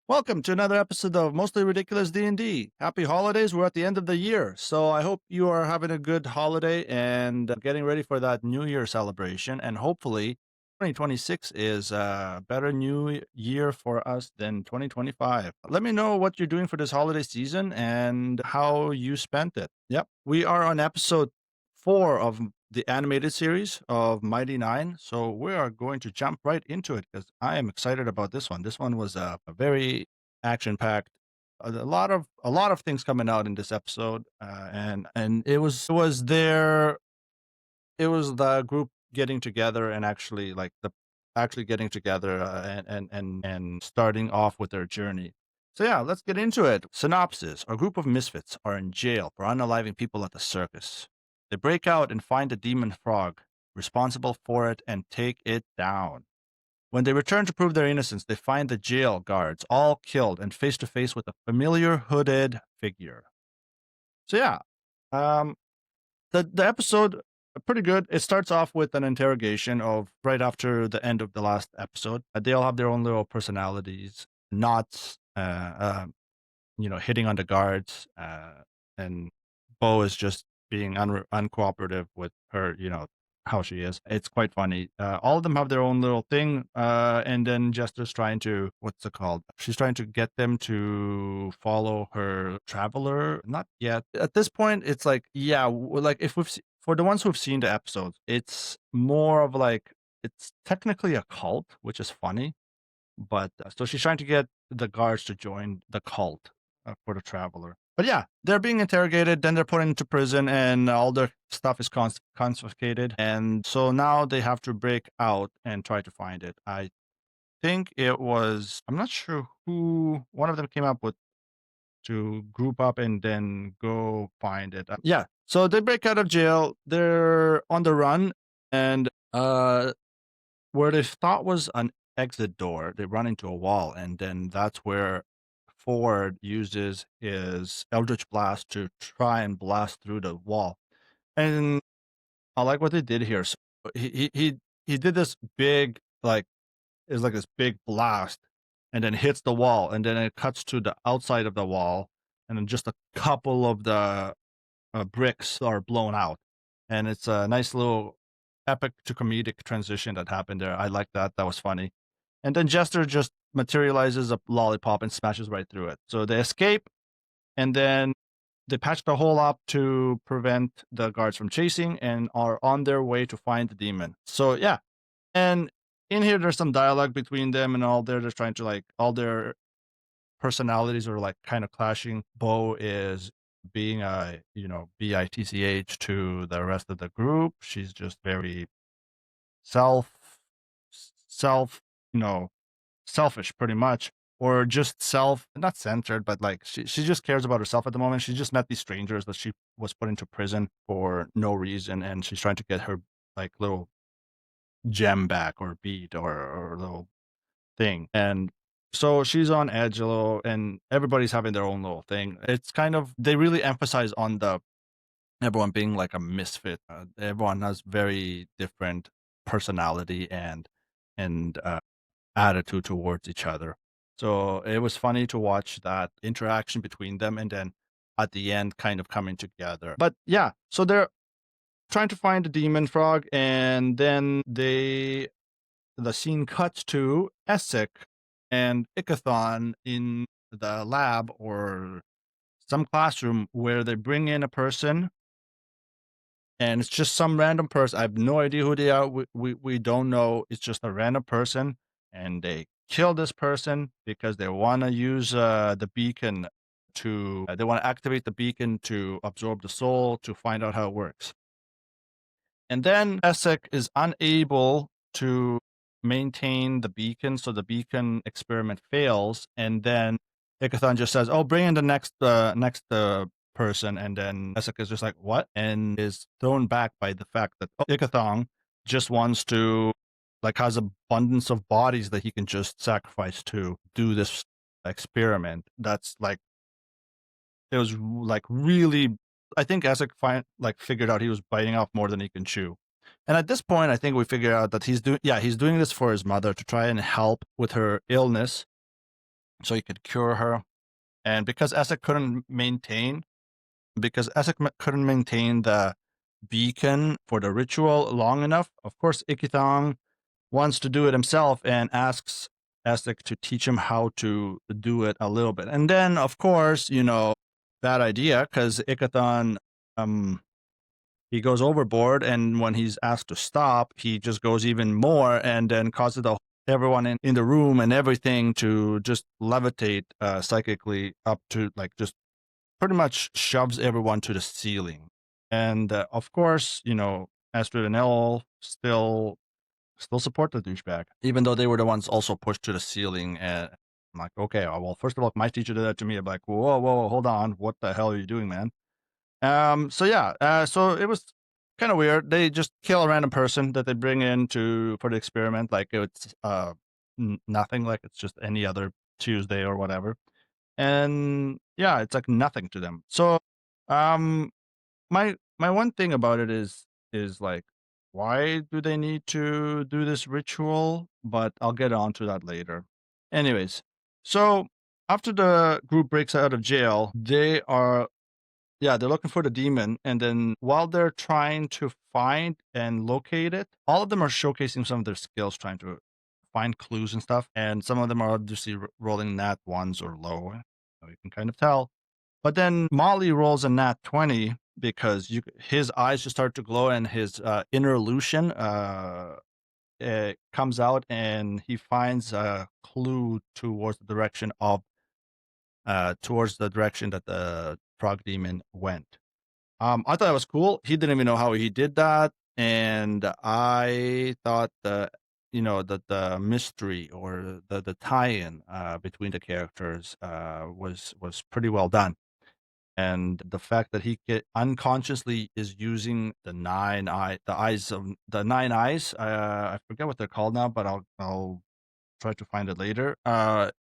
Welcome to another episode of Mostly Ridiculous D&D. Happy holidays. We're at the end of the year. So I hope you are having a good holiday and getting ready for that New Year celebration. And hopefully 2026 is a better new year for us than 2025. Let me know what you're doing for this holiday season and how you spent it. Yep. We are on episode 4 of the animated series of Mighty Nein. So we are going to jump right into it because I am excited about this one. This one was a very action packed. A lot of things coming out in this episode, and it was the group getting together and actually getting together and starting off with their journey. So yeah, let's get into it. Synopsis: a group of misfits are in jail for unaliving people at the circus. They break out and find the demon frog responsible for it and take it down. When they return to prove their innocence, they find the jail guards all killed and face to face with a familiar hooded figure. So yeah, um, the episode pretty good. It starts off with an interrogation of right after the end of the last episode. They all have their own little personalities. Knott's, hitting on the guards, and Bo is just being uncooperative with her, how she is. It's quite funny. All of them have their own little thing, and then Jester's trying to, what's it called? She's trying to get them to follow her traveler. Not yet. At this point, it's like, yeah, like if for the ones who've seen the episodes, it's more of like, it's technically a cult, which is funny. But so she's trying to get the guards to join the cult for the traveler. But yeah, they're being interrogated, then they're put into prison, and all their stuff is confiscated. And so now they have to break out and try to find it. I think it was, I'm not sure who, one of them came up with to group up and then go find it. Yeah, so they break out of jail, they're on the run, and where they thought was an exit door, they run into a wall, and then that's where Ford uses his Eldritch Blast to try and blast through the wall. And I like what they did here. So he did this big, like, it's like this big blast, and then hits the wall, and then it cuts to the outside of the wall, and then just a couple of the bricks are blown out, and it's a nice little epic to comedic transition that happened there. I like that. That was funny. And then Jester just materializes a lollipop and smashes right through it. So they escape, and then they patch the hole up to prevent the guards from chasing and are on their way to find the demon. So yeah. And in here there's some dialogue between them, and all they're just trying to, like, all their personalities are like kind of clashing. Bo is being a, bitch to the rest of the group. She's just very self self, you know, selfish pretty much, or just not centered, but like she just cares about herself at the moment. She just met these strangers that she was put into prison for no reason, and she's trying to get her, like, little gem back, or beat, or little thing. And so she's on edge a little, and everybody's having their own little thing. It's kind of, they really emphasize on the everyone being like a misfit. Everyone has very different personality and attitude towards each other. So it was funny to watch that interaction between them, and then at the end kind of coming together. But yeah, so they're trying to find the demon frog, and then the scene cuts to Essek and Ikithon in the lab or some classroom where they bring in a person, and it's just some random person. I have no idea who they are. We don't know. It's just a random person, and they kill this person because they want to use the beacon to, they want to activate the beacon to absorb the soul to find out how it works. And then Essek is unable to maintain the beacon, so the beacon experiment fails. And then Ikithon just says, "Oh, bring in the next person." And then Essek is just like, "What?" and is thrown back by the fact that Ikithon just wants to, like, has abundance of bodies that he can just sacrifice to do this experiment. That's like, it was like really, I think Essek figured out he was biting off more than he can chew. And at this point, I think we figured out that he's doing this for his mother to try and help with her illness. so he could cure her. And because Essek couldn't maintain the beacon for the ritual long enough, of course, Ikithon wants to do it himself and asks Essek to teach him how to do it a little bit. And then, of course, bad idea, because Ikithon, he goes overboard, and when he's asked to stop, he just goes even more and then causes everyone in the room and everything to just levitate psychically up to, like, just pretty much shoves everyone to the ceiling. And of course, Astrid and El still support the douchebag, even though they were the ones also pushed to the ceiling. And I'm like, okay, well, first of all, if my teacher did that to me, I'm like, whoa, hold on, what the hell are you doing, man? So yeah, so it was kind of weird. They just kill a random person that they bring in for the experiment, like it's nothing, like it's just any other Tuesday or whatever. And yeah, it's like nothing to them. So, um, my one thing about it is like, why do they need to do this ritual? But I'll get on to that later. Anyways, so after the group breaks out of jail, they're looking for the demon, and then while they're trying to find and locate it, all of them are showcasing some of their skills, trying to find clues and stuff, and some of them are obviously rolling nat ones or low. So you can kind of tell. But then Molly rolls a nat 20 because his eyes just start to glow, and his inner Lucian comes out, and he finds a clue towards the direction that the frog demon went. I thought it was cool. He didn't even know how he did that, and I thought that the mystery or the tie-in between the characters was pretty well done. And the fact that he unconsciously is using the nine eyes. I forget what they're called now, but I'll try to find it later.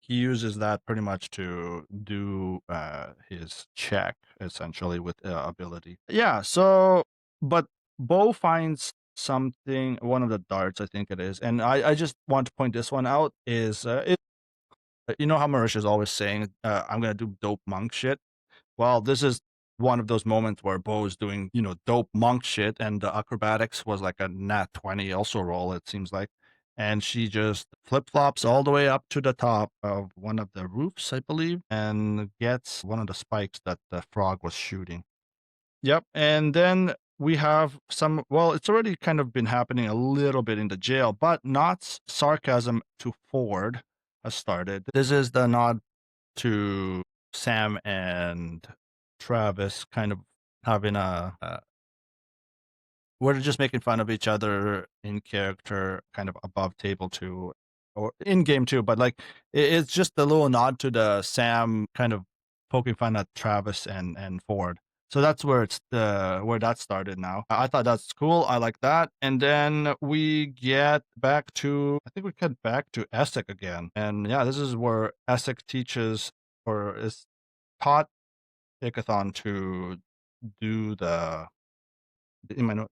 He uses that pretty much to do his check, essentially, with ability. Yeah. So, but Bo finds something. One of the darts, I think it is, and I just want to point this one out. Is you know how Marisha's always saying, "I'm gonna do dope monk shit." Well, this is one of those moments where Bo is doing, dope monk shit, and the acrobatics was like a nat 20 also roll, it seems like. And she just flip flops all the way up to the top of one of the roofs, I believe, and gets one of the spikes that the frog was shooting. Yep. And then we have it's already kind of been happening a little bit in the jail, but Nott's sarcasm to Ford has started. This is the nod to Sam and Travis kind of having we're just making fun of each other in character, kind of above table too, or in game too. But like, it's just a little nod to the Sam kind of poking fun at Travis and Ford. So that's where where that started now. I thought that's cool. I like that. And then we get back to, I think we get back to Essek again. And yeah, this is where Essek teaches or is taught Ikithon to do the in my note.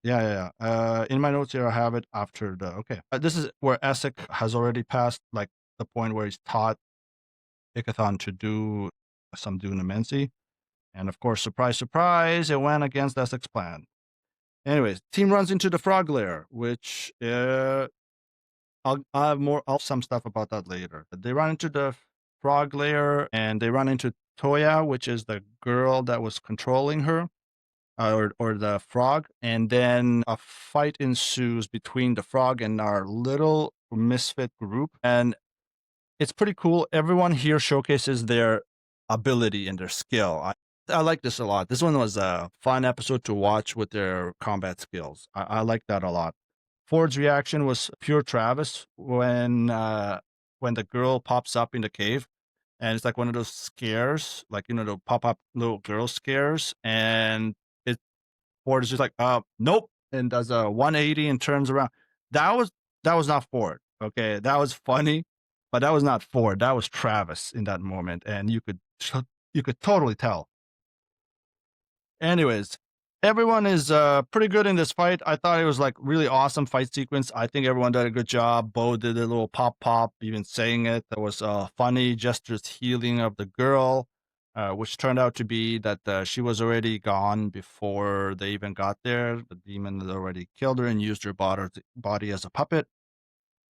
In my notes here, I have it after the okay. This is where Essek has already passed like the point where he's taught Ikithon to do some dunamancy, and of course, surprise, surprise, it went against Essek's plan. Anyways, team runs into the frog lair, which I'll have some stuff about that later. They run into the frog lair, and they run into Toya, which is the girl that was controlling her. Or the frog, and then a fight ensues between the frog and our little misfit group, and it's pretty cool. Everyone here showcases their ability and their skill. I like this a lot. This one was a fun episode to watch with their combat skills. I like that a lot. Ford's reaction was pure Travis when the girl pops up in the cave, and it's like one of those scares, like the pop up little girl scares, and Ford is just like, nope, and does a 180 and turns around. That was not Ford. Okay, that was funny, but that was not Ford. That was Travis in that moment, and you could totally tell. Anyways, Everyone is pretty good in this fight. I thought it was like really awesome fight sequence. I think everyone did a good job. Bo did a little pop, even saying it. That was funny. Jester's healing of the girl, which turned out to be that she was already gone before they even got there. The demon had already killed her and used her body as a puppet.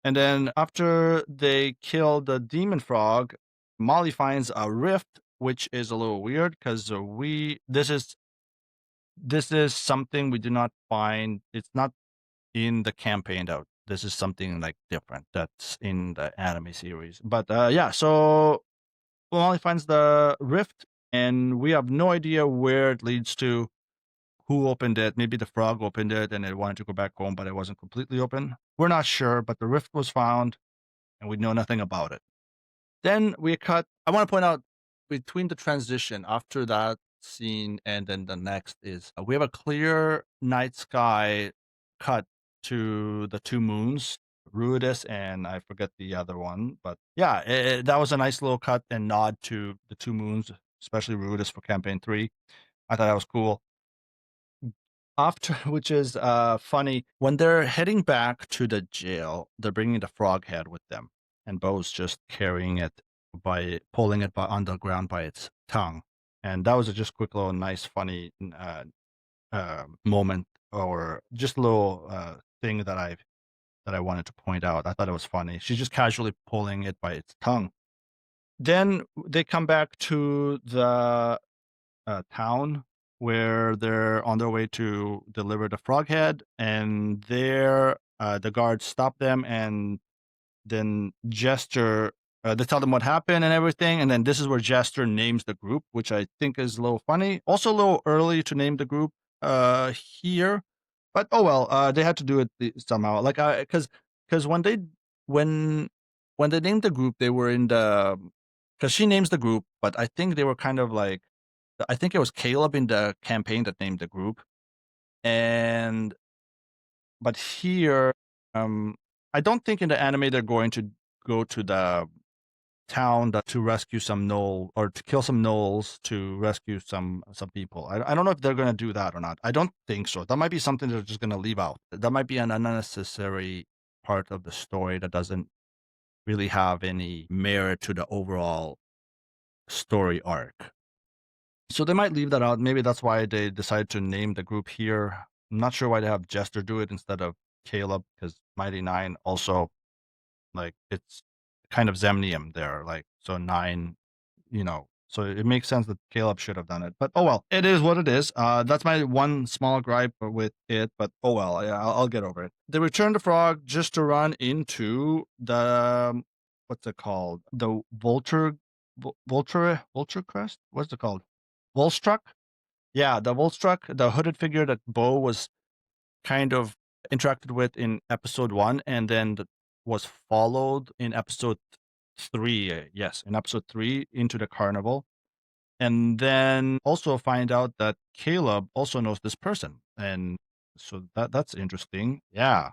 And then after they kill the demon frog, Molly finds a rift, which is a little weird because this is something we do not find. It's not in the campaign though. This is something like different that's in the anime series. But yeah, so Molly finds the rift, and we have no idea where it leads to. Who opened it? Maybe the frog opened it, and it wanted to go back home, but it wasn't completely open. We're not sure, but the rift was found, and we know nothing about it. Then we cut. I want to point out between the transition after that scene and then the next is we have a clear night sky cut to the two moons, Ruidus and I forget the other one, but yeah, that was a nice little cut and nod to the two moons, especially Ruidus for campaign 3. I thought that was cool. After, which is funny, when they're heading back to the jail, they're bringing the frog head with them, and Bo's just carrying it by pulling it on the ground by its tongue. And that was a just quick little nice funny moment, or just a little thing that I wanted to point out. I thought it was funny. She's just casually pulling it by its tongue. Then they come back to the town where they're on their way to deliver the frog head, and there the guards stop them, and then Jester, they tell them what happened and everything, and then this is where Jester names the group, which I think is a little funny. Also a little early to name the group here, but oh well, they had to do it somehow. Like because when when they named the group, they were in the because she names the group, but I think they were kind of like I think it was Caleb in the campaign that named the group, and but here, um, I don't think in the anime they're going to go to the town to rescue some gnoll or to kill some gnolls to rescue some people. I don't know if they're going to do that or not. I don't think so. That might be something they're just going to leave out. That might be an unnecessary part of the story that doesn't really have any merit to the overall story arc. So they might leave that out. Maybe that's why they decided to name the group here. I'm not sure why they have Jester do it instead of Caleb, because Mighty Nein also, like, it's kind of Zemnium there. Like, so Nine, so it makes sense that Caleb should have done it. But oh well, it is what it is. That's my one small gripe with it, but oh well, yeah, I'll get over it. They return the frog just to run into the, what's it called? The Vulture crest? What's it called? Volstruck? Yeah, the Volstruck, the hooded figure that Bo was kind of interacted with in episode 1 and then was followed in episode 3. Yes, in episode 3 into the carnival. And then also find out that Caleb also knows this person. And so that's interesting. Yeah.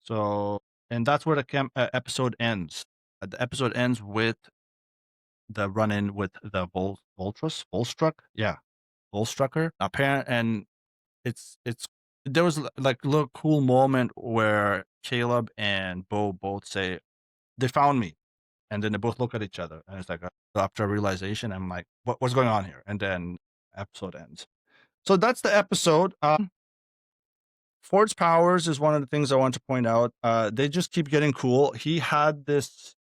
So, and that's where the episode ends. The episode ends with the run-in with the Volstruck. Yeah, Volstrucker. Apparent, and it's there was like a little cool moment where Caleb and Bo both say they found me, and then they both look at each other, and it's like after a realization, I'm like, what's going on here? And then episode ends. So that's the episode. Ford's powers is one of the things I want to point out. They just keep getting cool. He had this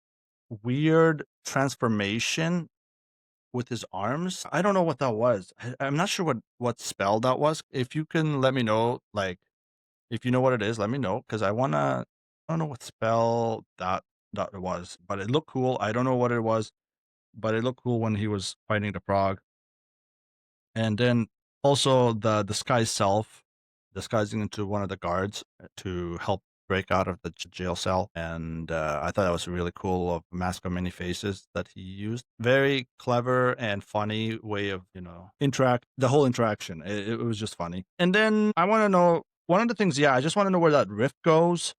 weird transformation with his arms. I don't know what that was. I'm not sure what spell that was. If you can let me know, like if you know what it is, let me know, because I don't know what spell that was, but it looked cool. I don't know what it was, but it looked cool when he was fighting the frog. And then also the disguise self disguising into one of the guards to help break out of the jail cell. And I thought that was really cool of mask of many faces that he used. Very clever and funny way of, the whole interaction. It was just funny. And then I want to know one of the things, I just want to know where that rift goes.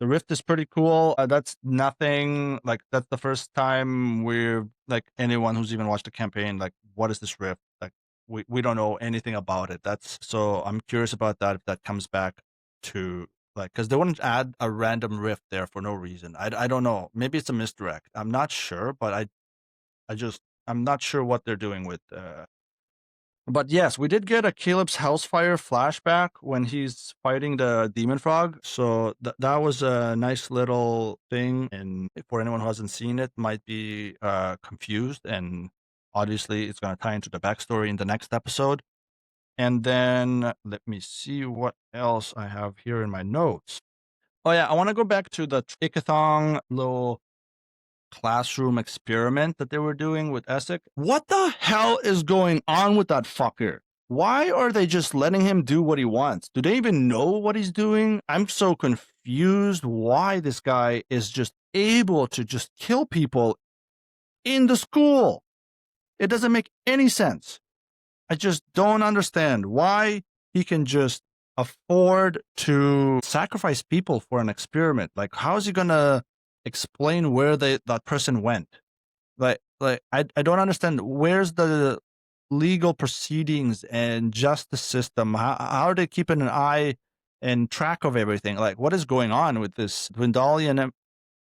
The rift is pretty cool. That's nothing like that's the first time we're like anyone who's even watched the campaign, like, what is this rift? Like, we don't know anything about it. So I'm curious about that if that comes back to like because they wouldn't add a random rift there for no reason. I don't know. Maybe it's a misdirect. I'm not sure, but I'm not sure what they're doing with. But yes, we did get a Caleb's Housefire flashback when he's fighting the demon frog. So that was a nice little thing. And for anyone who hasn't seen it, might be confused. And obviously, it's going to tie into the backstory in the next episode. And then let me see what else I have here in my notes. Oh yeah, I want to go back to the Ikithon little classroom experiment that they were doing with Essek. What the hell is going on with that fucker? Why are they just letting him do what he wants? Do they even know what he's doing? I'm so confused why this guy is just able to just kill people in the school. It doesn't make any sense. I just don't understand why he can just afford to sacrifice people for an experiment. Like, how is he gonna explain where that person went? I don't understand. Where's the legal proceedings and justice system? How are they keeping an eye and track of everything? Like, what is going on with this Dwindalian?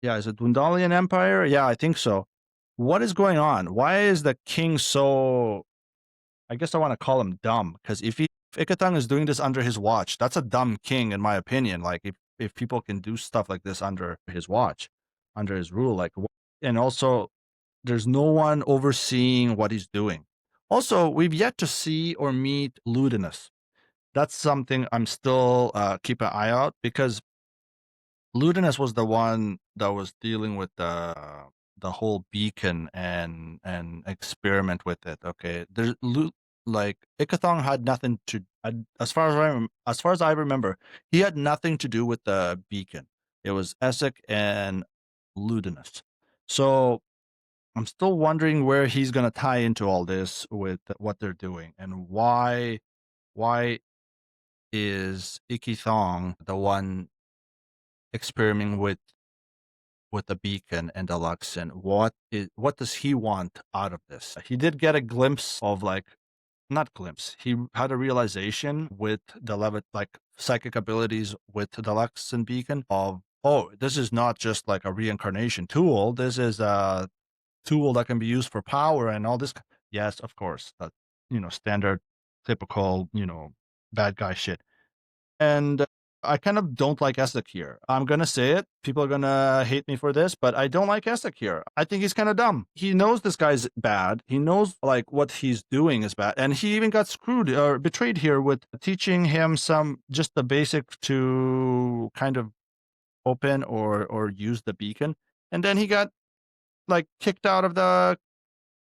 Yeah, is it Dwindalian Empire? Yeah, I think so. What is going on? Why is the king so? I guess I want to call him dumb because if Ikithon is doing this under his watch, that's a dumb king in my opinion. Like if people can do stuff like this under his watch, under his rule, like, and also there's no one overseeing what he's doing. Also, we've yet to see or meet Ludinus. That's something I'm still keep an eye out because Ludinus was the one that was dealing with the whole beacon and experiment with it. Okay, there's like Ikithon had nothing to as far as I remember, he had nothing to do with the beacon. It was Essek and Ludinus. So I'm still wondering where he's gonna tie into all this with what they're doing and why is Ikithon the one experimenting with the beacon and the Luxon? What does he want out of this? He did get a glimpse of like not glimpse. He had a realization with the like psychic abilities with the Luxon beacon of this is not just like a reincarnation tool. This is a tool that can be used for power and all this. Yes, of course. That standard typical, bad guy shit. And I kind of don't like Essek here. I'm gonna say it. People are gonna hate me for this, but I don't like Essek here. I think he's kind of dumb. He knows this guy's bad. He knows like what he's doing is bad, and he even got screwed or betrayed here with teaching him just the basic to kind of open or use the beacon, and then he got like kicked out of the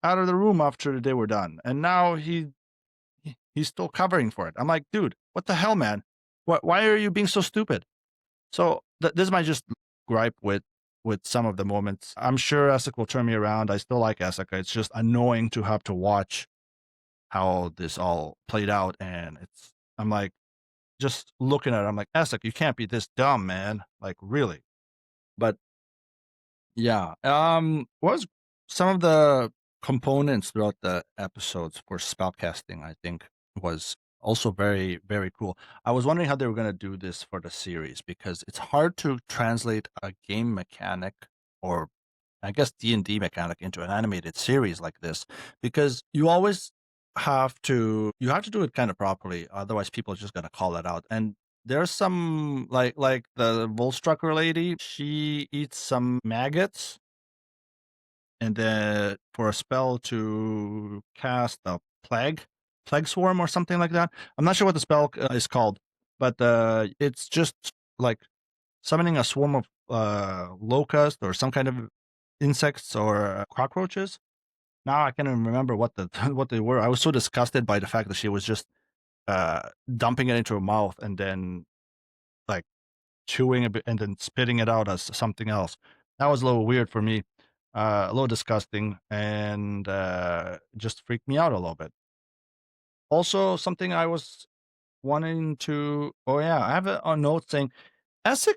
room after they were done, and now he's still covering for it. I'm like, dude, what the hell, man? Why are you being so stupid? So this is my just gripe with some of the moments. I'm sure Essek will turn me around. I still like Essek. It's just annoying to have to watch how this all played out, and I'm like just looking at it. I'm like, Essek, you can't be this dumb, man. Like really. But yeah, what was some of the components throughout the episodes for spellcasting? I think was also very, very cool. I was wondering how they were going to do this for the series because it's hard to translate a game mechanic or I guess D&D mechanic into an animated series like this because you always have to do it kind of properly, otherwise people are just going to call it out. And there's some like the Volstrucker lady, she eats some maggots and then for a spell to cast a plague swarm or something like that. I'm not sure what the spell is called, but it's just like summoning a swarm of locust or some kind of insects or cockroaches. Now I can't even remember what what they were. I was so disgusted by the fact that she was just dumping it into her mouth and then like chewing a bit and then spitting it out as something else. That was a little weird for me, a little disgusting, and just freaked me out a little bit. Also, something I was wanting to. Oh yeah, I have a note saying Essek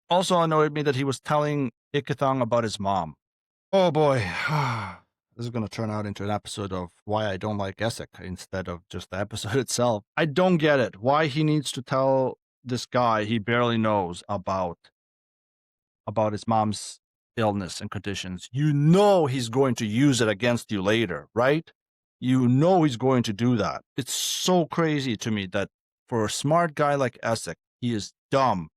also annoyed me that he was telling Ikithon about his mom. Oh boy. This is going to turn out into an episode of why I don't like Essek instead of just the episode itself. I don't get it. Why he needs to tell this guy he barely knows about his mom's illness and conditions. You know he's going to use it against you later, right? You know he's going to do that. It's so crazy to me that for a smart guy like Essek, he is dumb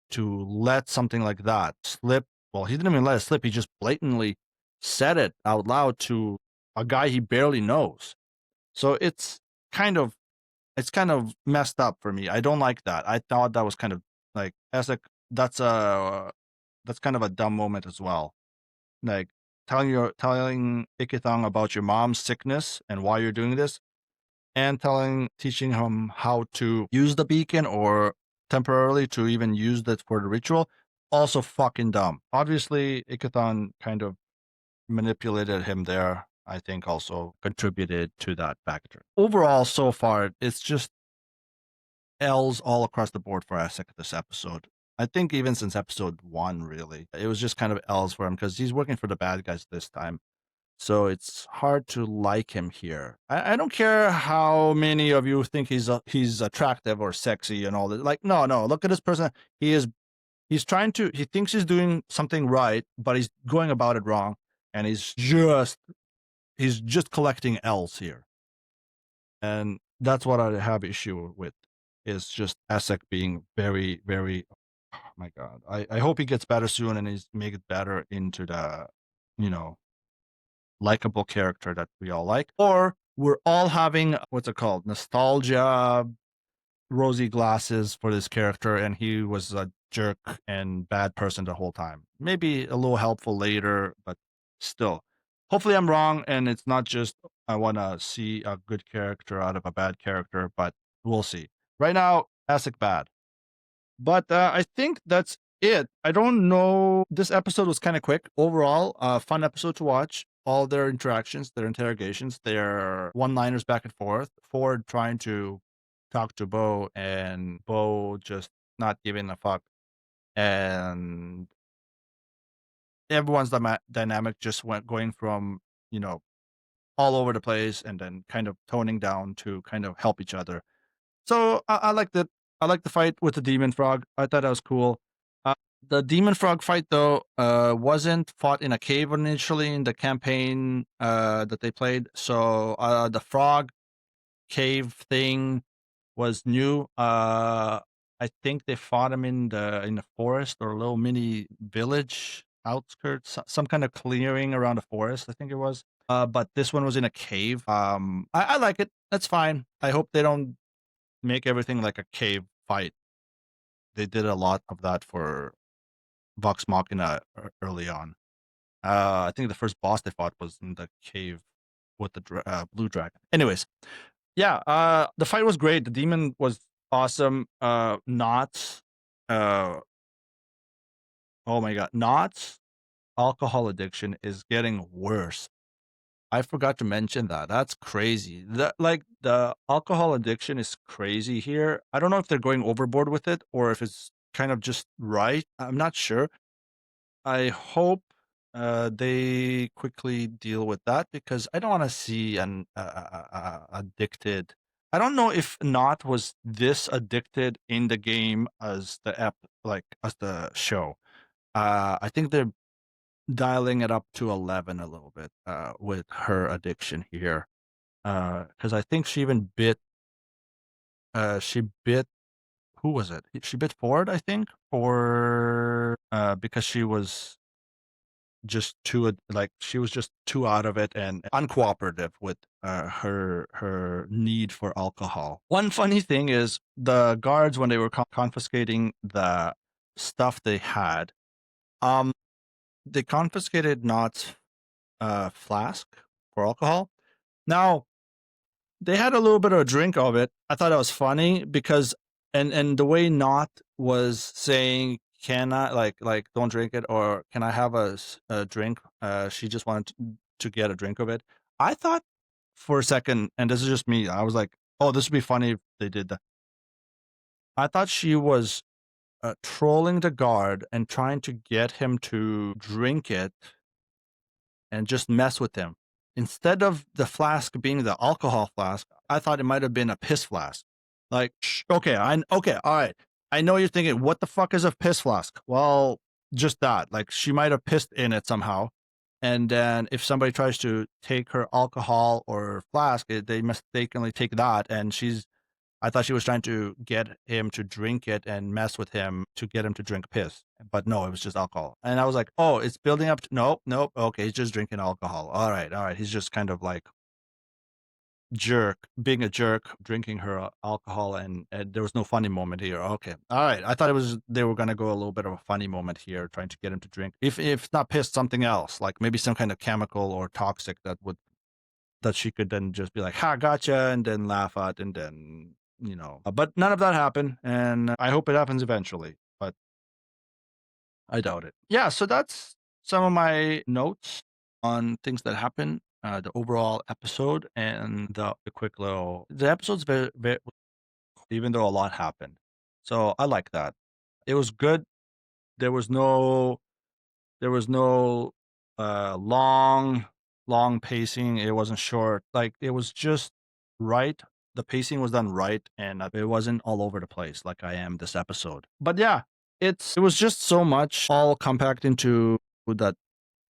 to let something like that slip. Well, he didn't even let it slip. He just blatantly said it out loud to a guy he barely knows. So it's kind of messed up for me. I don't like that. I thought that was kind of like Essek. That's kind of a dumb moment as well. Like telling Ikithon about your mom's sickness and why you're doing this, and teaching him how to use the beacon or temporarily to even use that for the ritual. Also fucking dumb. Obviously, Ikithon kind of manipulated him there. I think also contributed to that factor. Overall, so far, it's just L's all across the board for Essek this episode. I think even since episode 1, really. It was just kind of L's for him because he's working for the bad guys this time. So it's hard to like him here. I don't care how many of you think he's attractive or sexy and all that. Like, no, look at this person. He thinks he's doing something right, but he's going about it wrong. And he's just collecting L's here. And that's what I have issue with, is just Essek being very, very, oh my God. I hope he gets better soon and he's make it better into the, likable character that we all like. Or we're all having, what's it called? Nostalgia, rosy glasses for this character, and he was a jerk and bad person the whole time. Maybe a little helpful later, but still. Hopefully I'm wrong, and it's not just I want to see a good character out of a bad character, but we'll see. Right now, Essek bad. But I think that's it. I don't know. This episode was kind of quick. Overall, fun episode to watch. All their interactions, their interrogations, their one-liners back and forth. Ford trying to talk to Bo, and Bo just not giving a fuck. And everyone's dynamic just going from, all over the place and then kind of toning down to kind of help each other. So I liked it. I liked the fight with the demon frog. I thought that was cool. The demon frog fight, though, wasn't fought in a cave initially in the campaign that they played. So the frog cave thing was new. I think they fought him in the forest or a little mini village outskirts, some kind of clearing around the forest, I think it was. But this one was in a cave. I like it. That's fine. I hope they don't make everything like a cave fight. They did a lot of that for Vox Machina early on. I think the first boss they fought was in the cave with the blue dragon. Anyways, yeah, the fight was great. The demon was awesome. Nott, oh my God, Nott's alcohol addiction is getting worse. I forgot to mention that. That's crazy. The alcohol addiction is crazy here. I don't know if they're going overboard with it or if it's kind of just right. I'm not sure. I hope they quickly deal with that because I don't want to see an addicted. I don't know if Nott was this addicted in the game as as the show. I think they're dialing it up to 11 a little bit with her addiction here, because I think she even bit who was it? She bit Ford, I think, for because she was just she was just too out of it and uncooperative with her need for alcohol. One funny thing is the guards, when they were confiscating the stuff they had, they confiscated Nott's flask for alcohol. Now, they had a little bit of a drink of it. I thought that was funny because and the way Nott was saying, "Can I don't drink it," or "Can I have a drink?" She just wanted to get a drink of it. I thought for a second, and this is just me, I was like, "Oh, this would be funny if they did that." I thought she was trolling the guard and trying to get him to drink it and just mess with him. instead of the flask being the alcohol flask, I thought it might have been a piss flask. Like, okay, all right. I know you're thinking, what the fuck is a piss flask? Well, just that. Like, she might have pissed in it somehow. And then if somebody tries to take her alcohol or flask, they mistakenly take that. And I thought she was trying to get him to drink it and mess with him to get him to drink piss. But no, it was just alcohol. And I was like, oh, it's building up. Nope. Okay, he's just drinking alcohol. All right. He's just kind of like being a jerk, drinking her alcohol, and there was no funny moment here. Okay. All right. I thought they were going to go a little bit of a funny moment here, trying to get him to drink. If not piss, something else, like maybe some kind of chemical or toxic that she could then just be like, ha, gotcha, and then laugh at, and then, but none of that happened. And I hope it happens eventually, but I doubt it. Yeah. So that's some of my notes on things that happen, the overall episode, and the quick the episode's very, very, even though a lot happened. So I like that. It was good. There was no long pacing. It wasn't short. Like, it was just right. The pacing was done right, and it wasn't all over the place like I am this episode. But yeah, it was just so much all compact into that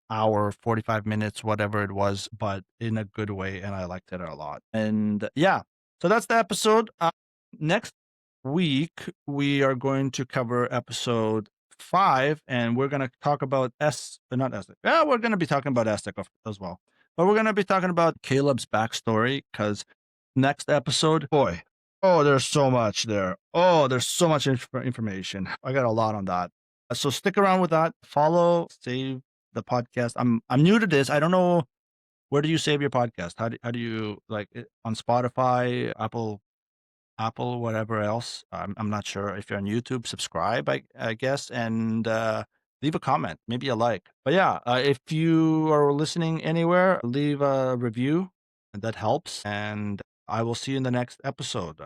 hour, 45 minutes, whatever it was, but in a good way, and I liked it a lot. And yeah, so that's the episode. Next week we are going to cover episode 5, and we're going to talk about not Essek. Yeah, we're going to be talking about Essek as well, but we're going to be talking about Caleb's backstory, because next episode, boy, oh, there's so much there. Oh, there's so much information. I got a lot on that. So stick around with that. Follow, save the podcast. I'm new to this. I don't know, where do you save your podcast? How do you, like, on Spotify, Apple, whatever else? I'm not sure. If you're on YouTube, subscribe, I guess, and leave a comment, maybe a like. But yeah, if you are listening anywhere, leave a review, and that helps. And I will see you in the next episode.